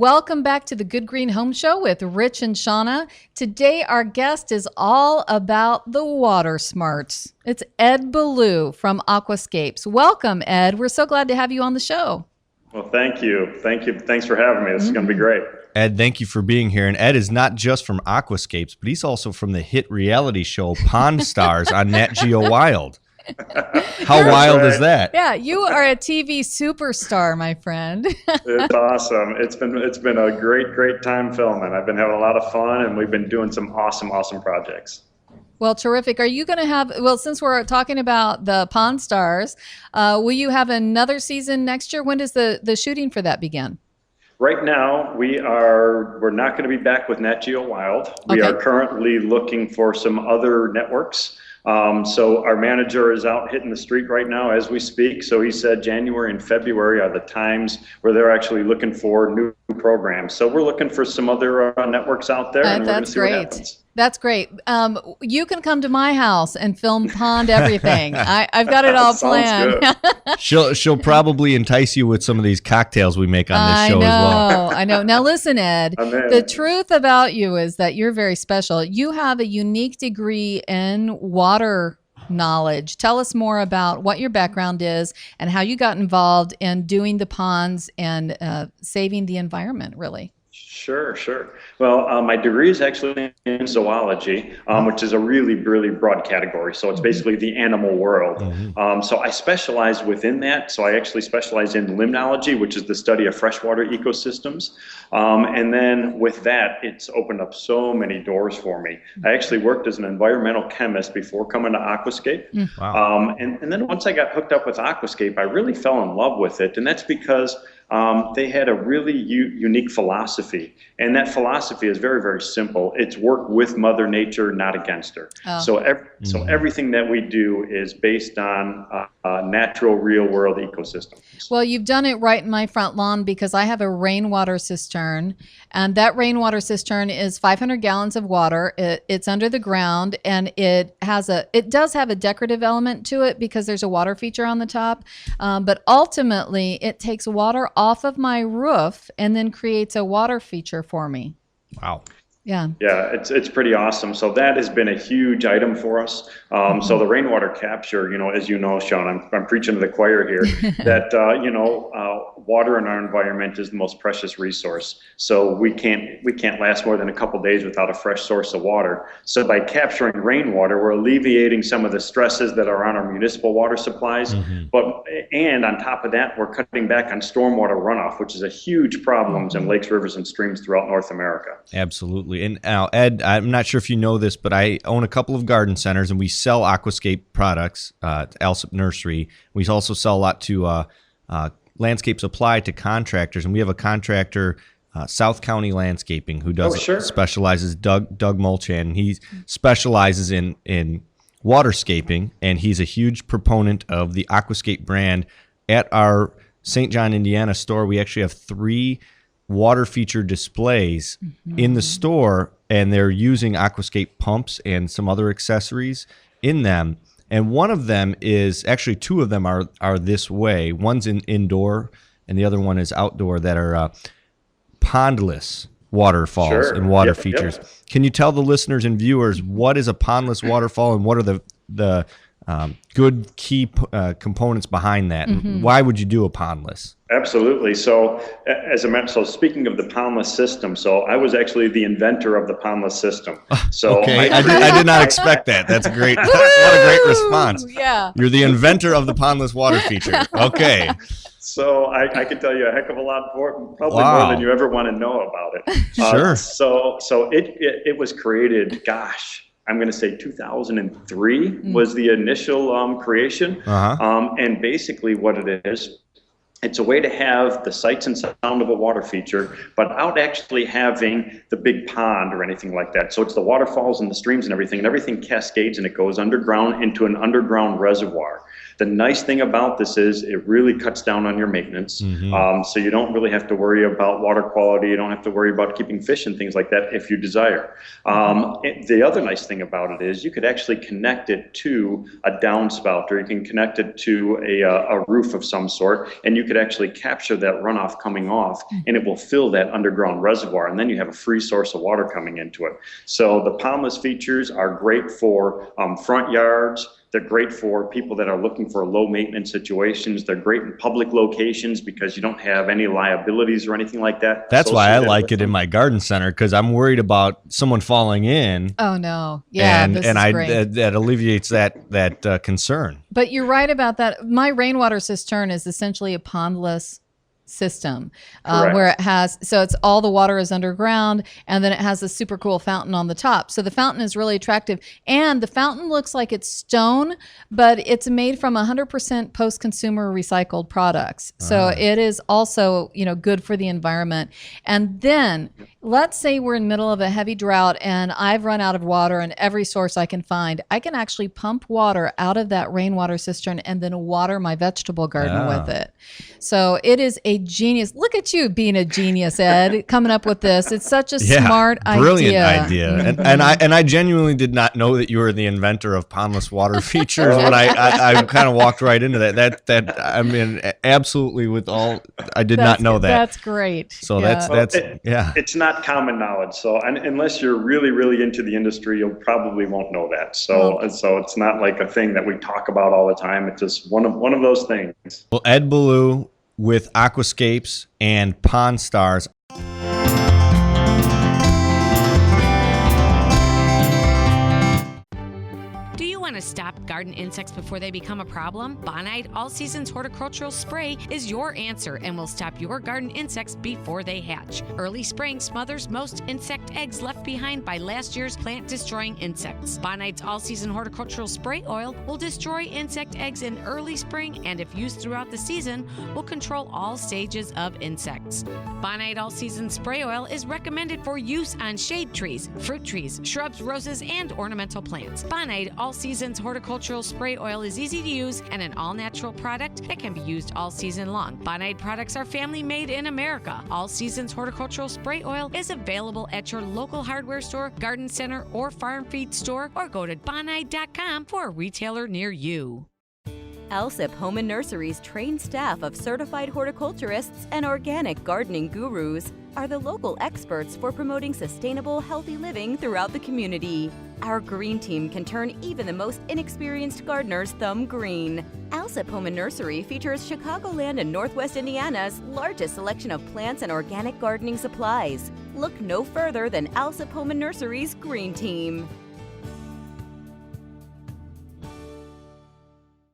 Welcome back to the Good Green Home Show with Rich and Shawna. Today, our guest is all about the water smarts. It's Ed Beaulieu from Aquascapes. Welcome, Ed. We're so glad to have you on the show. Well, thank you. Thanks for having me. This is going to be great. Ed, thank you for being here. And Ed is not just from Aquascapes, but he's also from the hit reality show Pond Stars on Nat Geo Wild. How wild is that? Yeah, you are a TV superstar, my friend. It's awesome. It's been a great time filming. I've been having a lot of fun, and we've been doing some awesome projects. Well, terrific. Are you going to have, well, since we're talking about the Pond Stars, will you have another season next year? When does the shooting for that begin? Right now, we're not going to be back with Nat Geo Wild. We are currently looking for some other networks. So our manager is out hitting the street right now as we speak. So he said January and February are the times where they're actually looking for new programs. So we're looking for some other networks out there, and we're going to see what happens. That's great. You can come to my house and film pond everything. I've got it all planned. She'll probably entice you with some of these cocktails we make on this show as well. I know. Now listen, Ed, the truth about you is that you're very special. You have a unique degree in water knowledge. Tell us more about what your background is and how you got involved in doing the ponds and saving the environment, really. Sure. Well, my degree is actually in zoology, which is a really broad category. So it's basically the animal world. So I specialize within that. So I actually specialize in limnology, which is the study of freshwater ecosystems. And then with that, it's opened up so many doors for me. I actually worked as an environmental chemist before coming to Aquascape. Wow. And then once I got hooked up with Aquascape, I really fell in love with it. And that's because they had a really unique philosophy, and that philosophy is very simple. It's work with Mother Nature, not against her. So everything that we do is based on natural, real-world ecosystems. Well, you've done it right in my front lawn because I have a rainwater cistern, and that rainwater cistern is 500 gallons of water. It's under the ground, and it does have a decorative element to it because there's a water feature on the top, but ultimately it takes water off of my roof and then creates a water feature for me. Wow. Yeah, it's pretty awesome. So that has been a huge item for us. So the rainwater capture, as you know, Sean, I'm preaching to the choir here, that, water in our environment is the most precious resource. So we can't last more than a couple days without a fresh source of water. So by capturing rainwater, we're alleviating some of the stresses that are on our municipal water supplies. And on top of that, we're cutting back on stormwater runoff, which is a huge problem in lakes, rivers, and streams throughout North America. Absolutely. And now, Ed, I'm not sure if you know this, but I own a couple of garden centers, and we sell Aquascape products at Alsip Nursery. We also sell a lot to landscape supply to contractors, and we have a contractor, South County Landscaping, who does specializes, Doug Mulchan. He specializes in waterscaping, and he's a huge proponent of the Aquascape brand. At our St. John, Indiana store, we actually have 3 water feature displays in the store, and they're using Aquascape pumps and some other accessories in them. And one of them is actually 2 of them are this way. One's indoor, and the other one is outdoor, that are pondless waterfalls and water features. Can you tell the listeners and viewers what is a pondless waterfall, and what are the good key components behind that? And why would you do a pondless? Absolutely. So as I mentioned, speaking of the pondless system, so I was actually the inventor of the pondless system. So okay, I did not expect that. That's great. What a great response. Yeah. You're the inventor of the pondless water feature. Okay. So I could tell you a heck of a lot more, probably more than you ever want to know about it. Sure. So it was created, I'm going to say 2003 was the initial creation. And basically what it is, it's a way to have the sights and sound of a water feature, but without actually having the big pond or anything like that. So it's the waterfalls and the streams and everything cascades, and it goes underground into an underground reservoir. The nice thing about this is it really cuts down on your maintenance. So you don't really have to worry about water quality. You don't have to worry about keeping fish and things like that if you desire. The other nice thing about it is you could actually connect it to a downspout, or you can connect it to a roof of some sort, and you could actually capture that runoff coming off, and it will fill that underground reservoir, and then you have a free source of water coming into it. So the Pondless features are great for front yards. They're great for people that are looking for low maintenance situations. They're great in public locations because you don't have any liabilities or anything like that. That's why I like it in my garden center, because I'm worried about someone falling in. Oh no. Yeah. And that alleviates that concern. But you're right about that. My rainwater cistern is essentially a pondless system, where it has, so it's all the water is underground, and then it has a super cool fountain on the top. So the fountain is really attractive, and the fountain looks like it's stone, but it's made from 100% post-consumer recycled products. So it is also, good for the environment. And then let's say we're in the middle of a heavy drought and I've run out of water, and every source I can find, I can actually pump water out of that rainwater cistern and then water my vegetable garden with it. So it is a genius. Look at you being a genius, Ed, coming up with this. It's such a smart brilliant idea. And I genuinely did not know that you were the inventor of Pondless water features when I kind of walked right into that. I mean, absolutely, with all, I did not know that. That's great. So it's not common knowledge. So unless you're really, really into the industry, you probably won't know that. So it's not like a thing that we talk about all the time. It's just one of those things. Well, Ed Beaulieu with Aquascapes and Pond Stars. Do you want to stop garden insects before they become a problem? Bonide All Seasons Horticultural Spray is your answer and will stop your garden insects before they hatch. Early spraying smothers most insect eggs left behind by last year's plant-destroying insects. Bonide's All Season Horticultural Spray Oil will destroy insect eggs in early spring, and if used throughout the season, will control all stages of insects. Bonide All Season Spray Oil is recommended for use on shade trees, fruit trees, shrubs, roses, and ornamental plants. Bonide All Seasons Horticultural Spray Oil is easy to use and an all-natural product that can be used all season long. Bonide products are family-made in America. All Seasons Horticultural Spray Oil is available at your local hardware store, garden center, or farm feed store, or go to bonide.com for a retailer near you. Alsip Home and Nursery's trained staff of certified horticulturists and organic gardening gurus are the local experts for promoting sustainable, healthy living throughout the community. Our green team can turn even the most inexperienced gardener's thumb green. Alsip Home and Nursery features Chicagoland and Northwest Indiana's largest selection of plants and organic gardening supplies. Look no further than Alsip Home and Nursery's green team.